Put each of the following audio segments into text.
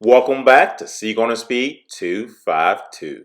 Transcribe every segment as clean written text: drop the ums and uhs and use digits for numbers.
Welcome back to Seek on a Speed 252.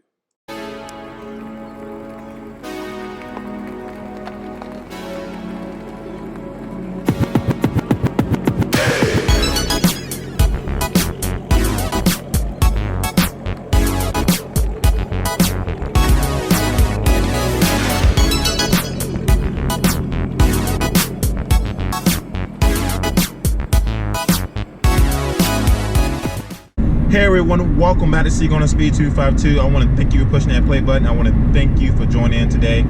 Hey everyone, welcome back to Seek on a Speed 252. I want to thank you for pushing that play button. I want to thank you for joining in today.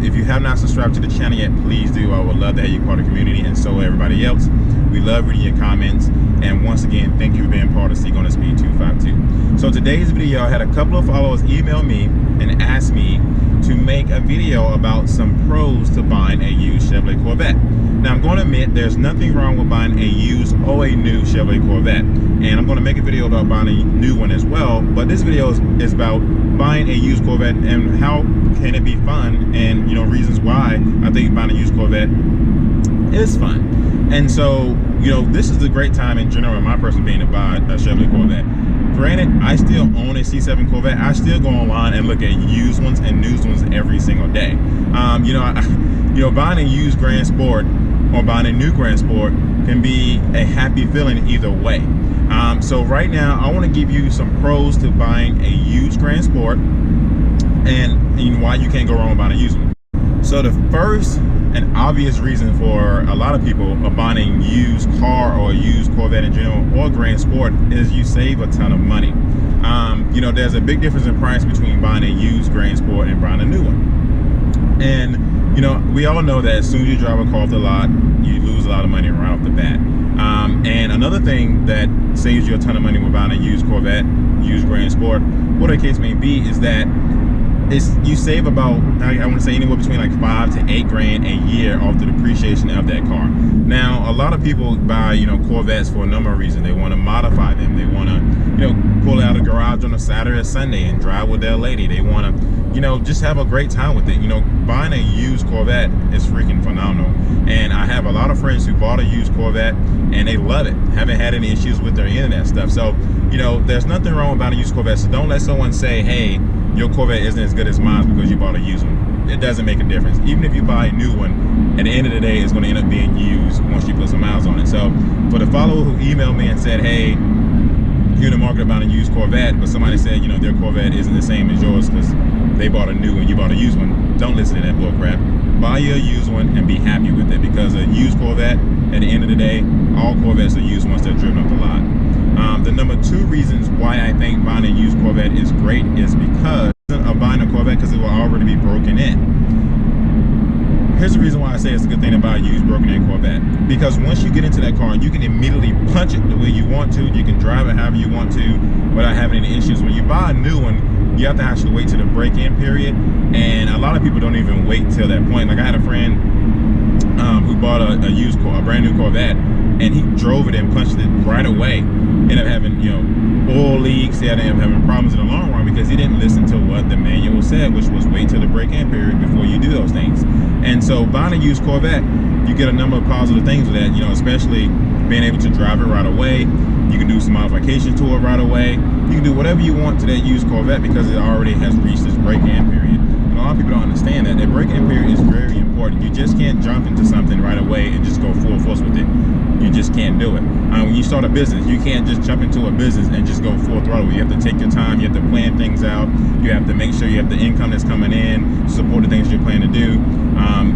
If you have not subscribed to the channel yet, please do. I would love to have you part of the community, and so everybody else. We love reading your comments, and once again, thank you for being part of Seek on a Speed 252. So today's video, I had a couple of followers email me and ask me to make a video about some pros to buying a used Chevrolet Corvette. Now I'm going to admit there's nothing wrong with buying a used or a new Chevrolet Corvette, and I'm going to make a video about buying a new one as well, but this video is about buying a used Corvette and how can it be fun, and reasons why I think buying a used Corvette is fun. And so this is a great time in general, in my personal opinion, to buy a Chevrolet Corvette. Granted, I still own a C7 Corvette. I still go online and look at used ones and new ones every single day. Buying a used Grandsport or buying a new Grandsport can be a happy feeling either way. So right now, I want to give you some pros to buying a used Grandsport and why you can't go wrong with buying a used one. So the first and obvious reason for a lot of people of buying a used car or a used Corvette in general or Grandsport is you save a ton of money. There's a big difference in price between buying a used Grandsport and buying a new one. And we all know that as soon as you drive a car off the lot, you lose a lot of money right off the bat. And another thing that saves you a ton of money with buying a used Corvette, used Grandsport, whatever the case may be, is that you save about, I want to say, anywhere between like $5 to $8 grand a year off the depreciation of that car. Now, a lot of people buy Corvettes for a number of reasons. They want to modify them. They want to pull out a garage on a Saturday or Sunday and drive with their lady. They want to just have a great time with it. Buying a used Corvette is freaking phenomenal. And I have a lot of friends who bought a used Corvette and they love it. Haven't had any issues with their internet stuff. So there's nothing wrong with buying a used Corvette. So don't let someone say, hey, your Corvette isn't as good as mine because you bought a used one. It doesn't make a difference. Even if you buy a new one, at the end of the day, it's going to end up being used once you put some miles on it. So for the follower who emailed me and said, hey, you're in the market about a used Corvette, but somebody said, their Corvette isn't the same as yours because they bought a new one, you bought a used one, don't listen to that bull crap. Buy you a used one and be happy with it, because a used Corvette, at the end of the day, all Corvettes are used once they're driven off the lot. The number two reasons why I think buying a used Corvette is great is because of buying a Corvette, because it will already be broken in. Here's the reason why I say it's a good thing to buy a used broken in Corvette, because once you get into that car, you can immediately punch it the way you want to. You can drive it however you want to without having any issues. When you buy a new one, you have to actually wait till the break-in period, and a lot of people don't even wait till that point. Like I had a friend who bought a brand new Corvette, and he drove it and punched it right away. Ended up having oil leaks. He ended up having problems in the long run because he didn't listen to what the manual said, which was wait till the break-in period before you do those things. And so buying a used Corvette, you get a number of positive things with that, especially being able to drive it right away. You can do some modification to it right away. You can do whatever you want to that used Corvette because it already has reached its break-in period. And a lot of people don't understand that. That break-in period is very important. You just can't jump into something right away and just go full force with it. You just can't do it. When you start a business, you can't just jump into a business and just go full throttle. You have to take your time. You have to plan things out. You have to make sure you have the income that's coming in, support the things you're planning to do.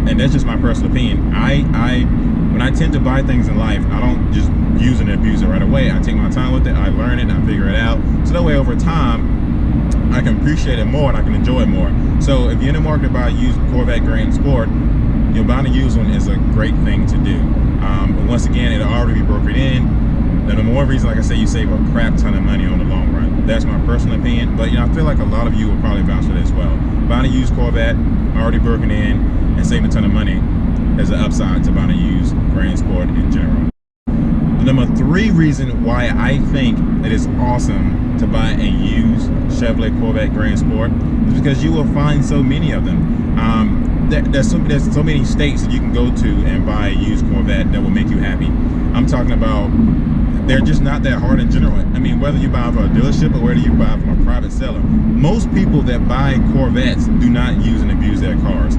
And that's just my personal opinion. When I tend to buy things in life, I don't just use it and abuse it right away. I take my time with it. I learn it and I figure it out. So that way, over time, I can appreciate it more and I can enjoy it more. So if you're in the market to buy a used Corvette Grandsport, buying a used one is a great thing to do. But once again, it'll already be broken in. The number one reason, like I say, you save a crap ton of money on the long run. That's my personal opinion, but I feel like a lot of you will probably vouch for this as well. Buying a used Corvette, already broken in, and saving a ton of money is an upside to buying a used Grandsport in general. The number three reason why I think it is awesome to buy a used Chevrolet Corvette Grandsport is because you will find so many of them. There's so many states that you can go to and buy a used Corvette that will make you happy. I'm talking about they're just not that hard in general. I mean, whether you buy from a dealership or whether you buy from a private seller, most people that buy Corvettes do not use and abuse their cars.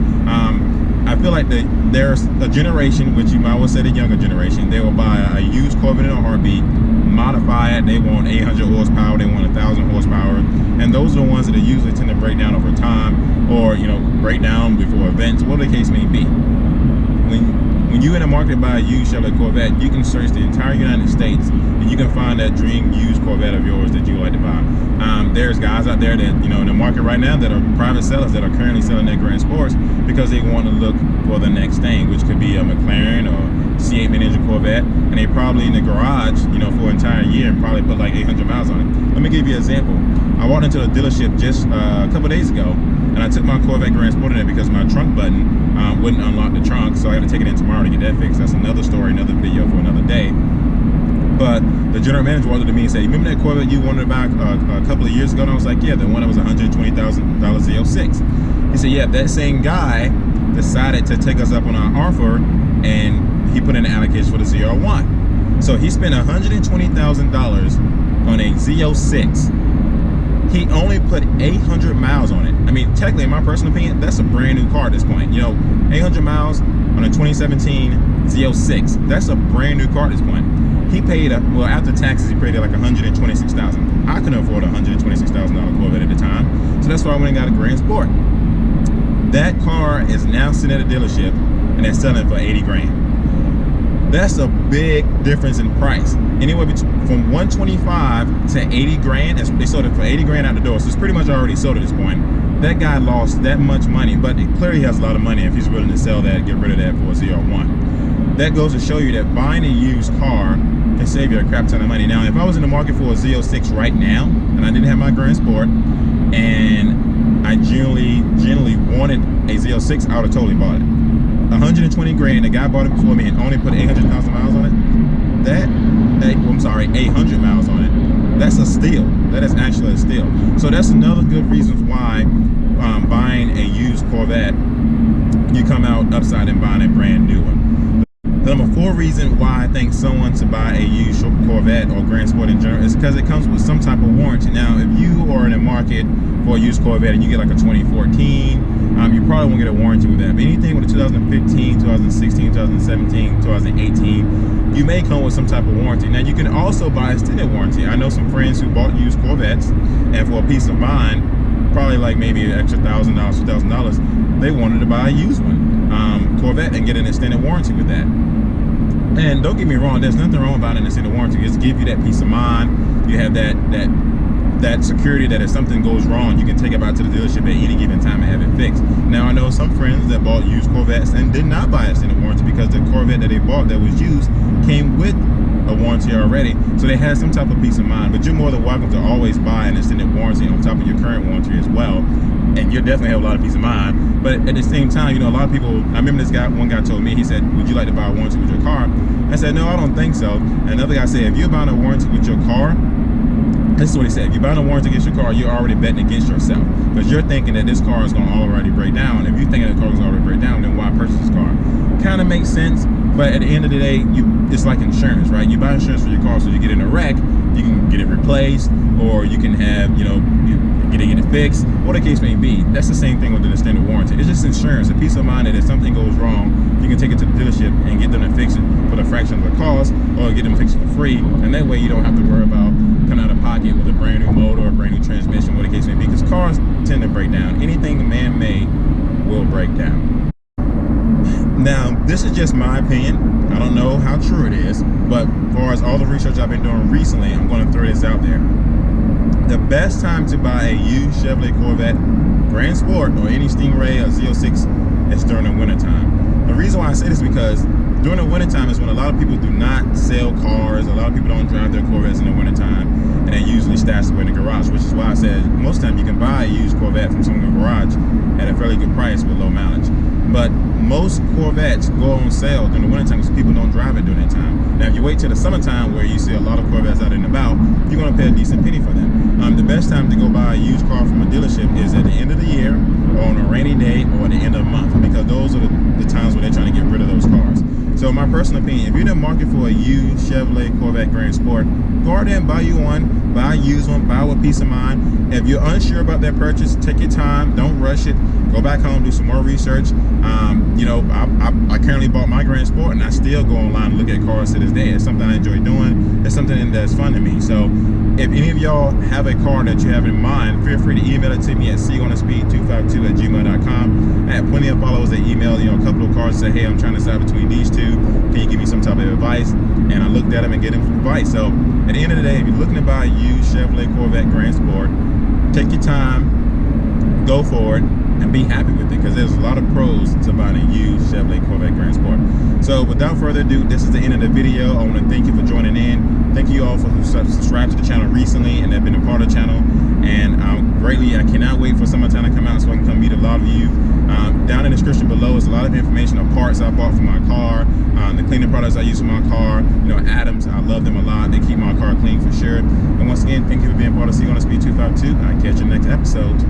I feel like there's a generation, which you might well say the younger generation, they will buy a used Corvette in a heartbeat, modify it, they want 800 horsepower, they want 1,000 horsepower, and those are the ones that usually tend to break down over time, or break down before events, whatever the case may be. When you're in the market to buy a used Chevrolet Corvette, you can search the entire United States and you can find that dream used Corvette of yours that you like to buy. There's guys out there that in the market right now that are private sellers that are currently selling their Grand Sports because they want to look for the next thing, which could be a McLaren or C8 mid-engine Corvette, and they probably in the garage for an entire year and probably put like 800 miles on it. Let me give you an example. I walked into a dealership just a couple days ago, and I took my Corvette Grandsport in there because my trunk button wouldn't unlock the trunk, so I got to take it in tomorrow to get that fixed. That's another story, another video for another day. But the general manager walked up to me and said, "Remember that Corvette you wanted back a couple of years ago?" And I was like, "Yeah, the one that was $120,000 Z06." He said, "Yeah, that same guy decided to take us up on our offer, and he put in an allocation for the ZR1. So he spent $120,000 on a Z06. He only put 800 miles on it. I mean, technically, in my personal opinion, that's a brand new car at this point. 800 miles on a 2017 Z06. That's a brand new car at this point. He paid, well, after taxes, he paid like $126,000. I couldn't afford a $126,000 Corvette at the time, so that's why I went and got a Grand Sport. That car is now sitting at a dealership, and they're selling it for 80 grand. That's a big difference in price. Anywhere from 125 to 80 grand. They sold it for 80 grand out the door, so it's pretty much already sold at this point. That guy lost that much money, but it clearly has a lot of money if he's willing to sell that, get rid of that for a ZR1. That goes to show you that buying a used car can save you a crap ton of money. Now, if I was in the market for a Z06 right now, and I didn't have my Grand Sport, and I genuinely wanted a Z06, I would have totally bought it. 120 grand, the guy bought it before me and only put 800,000 miles on it. 800 miles on it. That's a steal. That is actually a steal. So that's another good reason why buying a used Corvette, you come out upside and buying a brand new one. The number 4 reason why I think someone should buy a used Corvette or Grand Sport in general is because it comes with some type of warranty. Now, if you are in the market for a used Corvette and you get like a 2014, you probably won't get a warranty with that. But anything with a 2015, 2016, 2017, 2018, you may come with some type of warranty. Now, you can also buy a extended warranty. I know some friends who bought used Corvettes, and for a peace of mind, probably like maybe an extra $1,000, $2,000, they wanted to buy a used one, Corvette, and get an extended warranty with that. And don't get me wrong, there's nothing wrong about an extended warranty. Just give you that peace of mind. You have that security that if something goes wrong, you can take it back to the dealership at any given time and have it fixed. Now, I know some friends that bought used Corvettes and did not buy an extended warranty because the Corvette that they bought that was used came with a warranty already, so they had some type of peace of mind. But you're more than welcome to always buy an extended warranty on top of your current warranty as well, and you'll definitely have a lot of peace of mind. But at the same time, a lot of people, I remember one guy told me, he said, "Would you like to buy a warranty with your car?" I said, "No, I don't think so." And another guy said, "If you're buying a warranty with your car," this is what he said, "if you're buying a warranty against your car, you're already betting against yourself, because you're thinking that this car is going to already break down. If you're thinking that the car is already break down, then why purchase this car?" Kind of makes sense, but at the end of the day, it's like insurance, right? You buy insurance for your car, so you get in a wreck, you can get it replaced, or you can have, you get it fixed, whatever the case may be. That's the same thing with an extended warranty. It's just insurance, a peace of mind that if something goes wrong, you can take it to the dealership and get them to fix it for the fraction of the cost, or get them fixed for free, and that way you don't have to worry about coming out of pocket with a brand new motor or a brand new transmission, whatever the case may be, because cars tend to break down. Anything man-made will break down. Now, this is just my opinion. I don't know how true it is, but as far as all the research I've been doing recently, I'm going to throw this out there. The best time to buy a used Chevrolet Corvette Grand Sport or any Stingray or Z06 is during the wintertime. The reason why I say this is because during the wintertime is when a lot of people do not sell cars. A lot of people don't drive their Corvettes in the wintertime, and they usually stash away in the garage, which is why I said most of the time you can buy a used Corvette from someone in the garage at a fairly good price with low mileage. But most Corvettes go on sale during the wintertime because people don't drive it during that time. Now, if you wait till the summertime where you see a lot of Corvettes out and about, you're going to pay a decent penny for them. The best time to go buy a used car from a dealership is at the end of the year, or on a rainy day, or at the end of the month, because those are the times where they're trying to get rid of those cars. So my personal opinion, if you're in the market for a used Chevrolet Corvette Grandsport, go out there and buy you one, buy a used one, buy with peace of mind. If you're unsure about that purchase, take your time, don't rush it. Go back home, do some more research. You know, I currently bought my Grandsport, and I still go online and look at cars to this day. It's something I enjoy doing. It's something that's fun to me. So if any of y'all have a car that you have in mind, feel free to email it to me at cgonaspeed252@gmail.com. I have plenty of followers that email, you know, a couple of cars and say, hey, I'm trying to decide between these two. Can you give me some type of advice? And I looked at them and get them advice. So at the end of the day, if you're looking to buy a used Chevrolet Corvette Grandsport, take your time, go for it, and be happy with it, because there's a lot of pros to buying a used Chevrolet Corvette Grandsport. So without further ado, this is the end of the video. I want to thank you for joining in. Thank you all for subscribed to the channel recently and have been a part of the channel. And I cannot wait for summertime to come out so I can come meet a lot of you. Down in the description below is a lot of information on parts I bought for my car, the cleaning products I use for my car. You know, Adams, I love them a lot. They keep my car clean for sure. And once again, thank you for being part of C on the Speed 252. I'll catch you next episode.